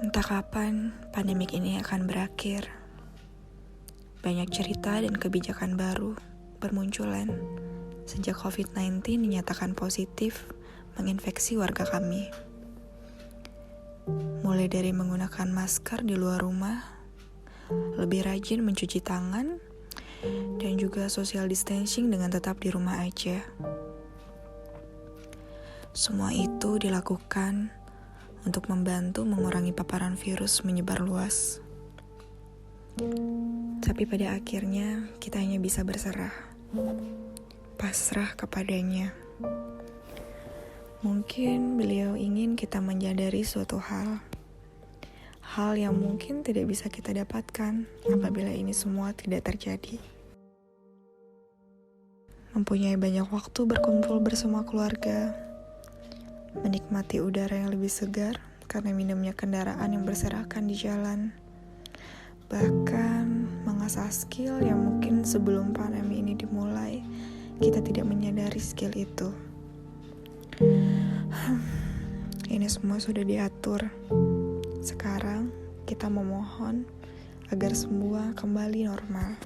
Entah kapan pandemik ini akan berakhir. Banyak cerita dan kebijakan baru bermunculan sejak COVID-19 dinyatakan positif menginfeksi warga kami. Mulai dari menggunakan masker di luar rumah, lebih rajin mencuci tangan, dan juga social distancing dengan tetap di rumah aja. Semua itu dilakukan untuk membantu mengurangi paparan virus menyebar luas. Tapi pada akhirnya kita hanya bisa berserah, pasrah kepadanya. Mungkin beliau ingin kita menyadari suatu hal yang mungkin tidak bisa kita dapatkan apabila ini semua tidak terjadi. Mempunyai banyak waktu berkumpul bersama keluarga, menikmati udara yang lebih segar karena minimnya kendaraan yang berserakan di jalan, bahkan mengasah skill yang mungkin sebelum pandemi ini dimulai kita tidak menyadari skill itu. Ini semua sudah diatur. Sekarang kita memohon agar semua kembali normal.